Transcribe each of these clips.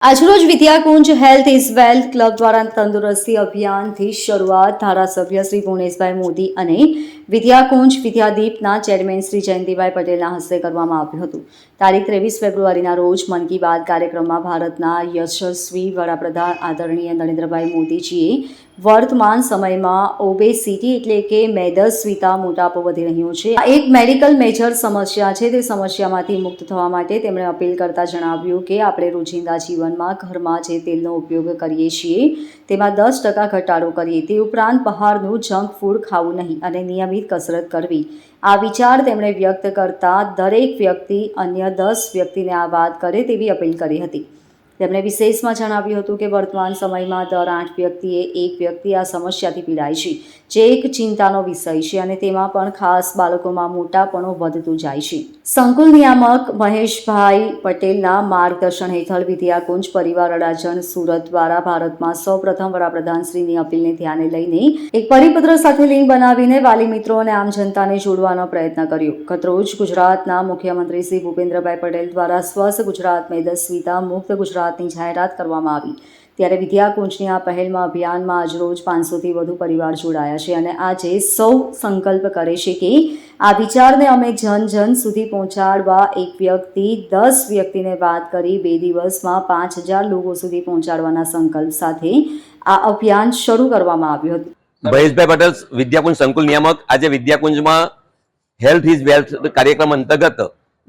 આજરોજ Vidyakunj health is wealth club દ્વારા તંદુરસ્તી અભિયાનથી શરૂઆત ધારાસભ્ય શ્રી ભુવનેશભાઈ મોદી અને વિદ્યાકુંજ વિદ્યાદીપના ચેરમેન શ્રી જયંતિભાઈ પટેલના હસ્તે કરવામાં આવ્યું હતું. તારીખ 23 ફેબ્રુઆરીના રોજ મન કી બાત કાર્યક્રમમાં ભારતના યશસ્વી વડાપ્રધાન આદરણીય નરેન્દ્રભાઈ મોદીજીએ વર્તમાન સમયમાં ઓબેસિટી એટલે કે મેદસ્વીતા મોટાપો વધી રહ્યો છે, આ એક મેડિકલ મેજર સમસ્યા છે. તે સમસ્યામાંથી મુક્ત થવા માટે તેમણે અપીલ કરતા જણાવ્યું કે આપણે રોજિંદા જીવનમાં ઘરમાં જે તેલનો ઉપયોગ કરીએ છીએ તેમાં 10% ઘટાડો કરીએ, તે ઉપરાંત બહારનું જંક ફૂડ ખાવું નહીં અને નિયમિત કસરત કરવી. આ વિચાર તેમણે વ્યક્ત કરતા દરેક વ્યક્તિ અન્ય 10 વ્યક્તિને આ વાત કરે તેવી અપીલ કરી હતી. તેમણે વિશેષમાં જણાવ્યું હતું કે વર્તમાન સમયમાં દર 8 વ્યક્તિએ એક વ્યક્તિ આ સમસ્યાથી પીડાય છે, જે એક ચિંતાનો વિષય છે અને તેમાં પણ ખાસ બાળકોમાં મોટાપણો વધતું જાય છે. સંકુલ નિયામક મહેશભાઈ પટેલના માર્ગદર્શન હેઠળ વિદ્યાકુંજ પરિવાર અડાજણ સુરત દ્વારા ભારતમાં સૌપ્રથમ વડાપ્રધાનશ્રીની અપીલને ધ્યાને લઈને એક પરિપત્ર સાથે લિંક બનાવીને વાલી મિત્રો અને આમ જનતાને જોડવાનો પ્રયત્ન કર્યો. ગતરોજ ગુજરાતના મુખ્યમંત્રી શ્રી ભૂપેન્દ્રભાઈ પટેલ દ્વારા સ્વસ્થ ગુજરાત મેદસ્વીતા મુક્ત ગુજરાતની જાહેરાત કરવામાં આવી. ત્યારે વિદ્યાકુંજની આ પહેલમાં અભિયાનમાં આજરોજ 500થી વધુ પરિવાર જોડાયા છે અને આજે સૌ સંકલ્પ કરે છે કે આ વિચારને અમે જન સુધી પહોંચાડવા એક વ્યક્તિ 10 વ્યક્તિને વાત કરી 2 દિવસમાં 5000 લોકો સુધી પહોંચાડવાના સંકલ્પ સાથે આ અભિયાન શરૂ કરવામાં આવ્યું હતું. મહેશભાઈ પટેલ, વિદ્યાકુંજ સંકુલ નિયામક. આજે વિદ્યાકુંજમાં હેલ્થ ઇઝ વેલ્થ કાર્યક્રમ અંતર્ગત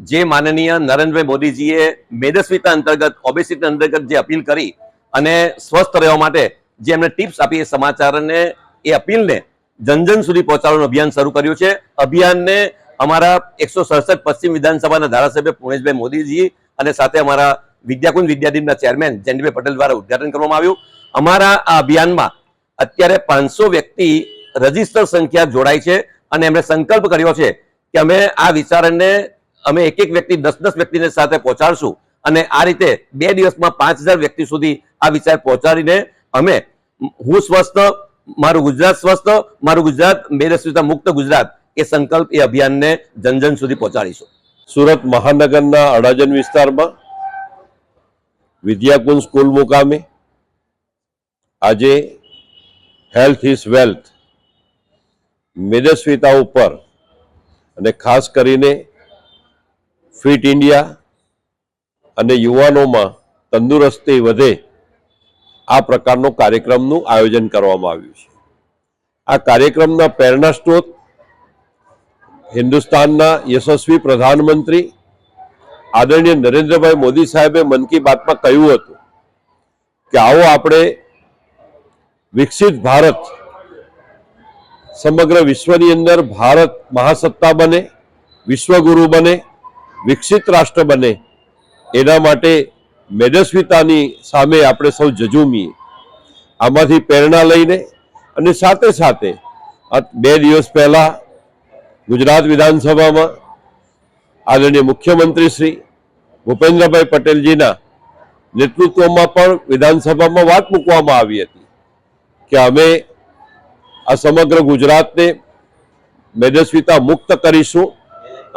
જે માનનીય નરેન્દ્રભાઈ મોદીજીએ મેદસ્વીતા અંતર્ગત ઓબેસિટી અંતર્ગત જે અપીલ કરી અને સ્વસ્થ રહેવા માટે જે એમને ટિપ્સ આપી, એ સમાચારને એ અપીલને જન સુધી પહોંચાડવાનું અભિયાન શરૂ કર્યું છે. અભિયાનને અમારા 167 પશ્ચિમ વિધાનસભાના ધારાસભ્ય ભુવનેશભાઈ મોદીજી અને સાથે અમારા વિદ્યાકુંજ વિદ્યાદીપના ચેરમેન જયંતિભાઈ પટેલ દ્વારા ઉદ્ઘાટન કરવામાં આવ્યું. અમારા આ અભિયાનમાં અત્યારે 500 વ્યક્તિ રજીસ્ટર સંખ્યા જોડાઈ છે અને એમણે સંકલ્પ કર્યો છે કે અમે આ વિચારને અમે એક વ્યક્તિ 10 વ્યક્તિને સાથે પહોંચાડશું અને આ રીતે 2 દિવસમાં 5000 વ્યક્તિ સુધી આ વિચાર પહોંચાડીને અમે હું સ્વસ્થ, મારું ગુજરાત સ્વસ્થ, મારું ગુજરાત મેદસ્વીતા મુક્ત ગુજરાત, એ સંકલ્પ એ અભિયાનને જન સુધી પહોંચાડીશું. સુરત મહાનગરના અડાજણ વિસ્તારમાં વિદ્યાકુંજ સ્કૂલ મુકામે આજે હેલ્થ ઇઝ વેલ્થ મેદસ્વીતા ઉપર અને ખાસ કરીને ફિટ ઇન્ડિયા અને યુવાનોમાં તંદુરસ્તી વધે આ પ્રકારનો કાર્યક્રમનું આયોજન કરવામાં આવ્યું છે. આ કાર્યક્રમના પ્રેરણા સ્ત્રોત હિન્દુસ્તાનના યશસ્વી પ્રધાનમંત્રી આદરણીય નરેન્દ્રભાઈ મોદી સાહેબે મન કી બાતમાં કહ્યું હતું કે આવો આપણે વિકસિત ભારત, સમગ્ર વિશ્વની અંદર ભારત મહાસત્તા બને, વિશ્વગુરુ બને, વિકસિત રાષ્ટ્ર બને, એના માટે મેદસ્વીતાની સામે આપણે સૌ ઝઝૂમીએ. આમાંથી પ્રેરણા લઈને અને સાથે સાથે 2 દિવસ પહેલા ગુજરાત વિધાનસભામાં આદરણીય મુખ્યમંત્રી શ્રી ભૂપેન્દ્રભાઈ પટેલજીના નેતૃત્વમાં પણ વિધાનસભામાં વાત મૂકવામાં આવી હતી કે અમે આ સમગ્ર ગુજરાતને મેદસ્વીતા મુક્ત કરીશું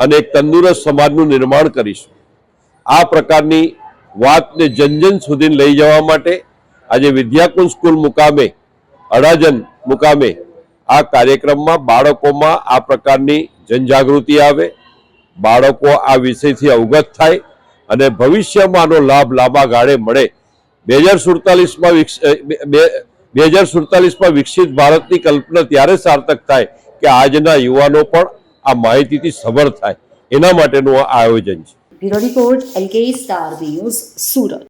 અને એક તંદુરસ્ત સમાજનું નિર્માણ કરીશું. આ પ્રકારની વાતને જન સુધી લઈ જવા માટે આજે વિદ્યાકુંજ સ્કૂલ મુકામે, અડાજણ મુકામે આ કાર્યક્રમમાં બાળકોમાં આ પ્રકારની જનજાગૃતિ આવે, બાળકો આ વિષયથી અવગત થાય અને ભવિષ્યમાં આનો લાભ લાંબા ગાળે મળે. 2047માં વિકસિત ભારતની કલ્પના ત્યારે સાર્થક થાય કે આજના યુવાનો પણ આ માહિતીથી સભર થાય. એના માટેનું આ આયોજન છે. Bureau report LK star news Surat.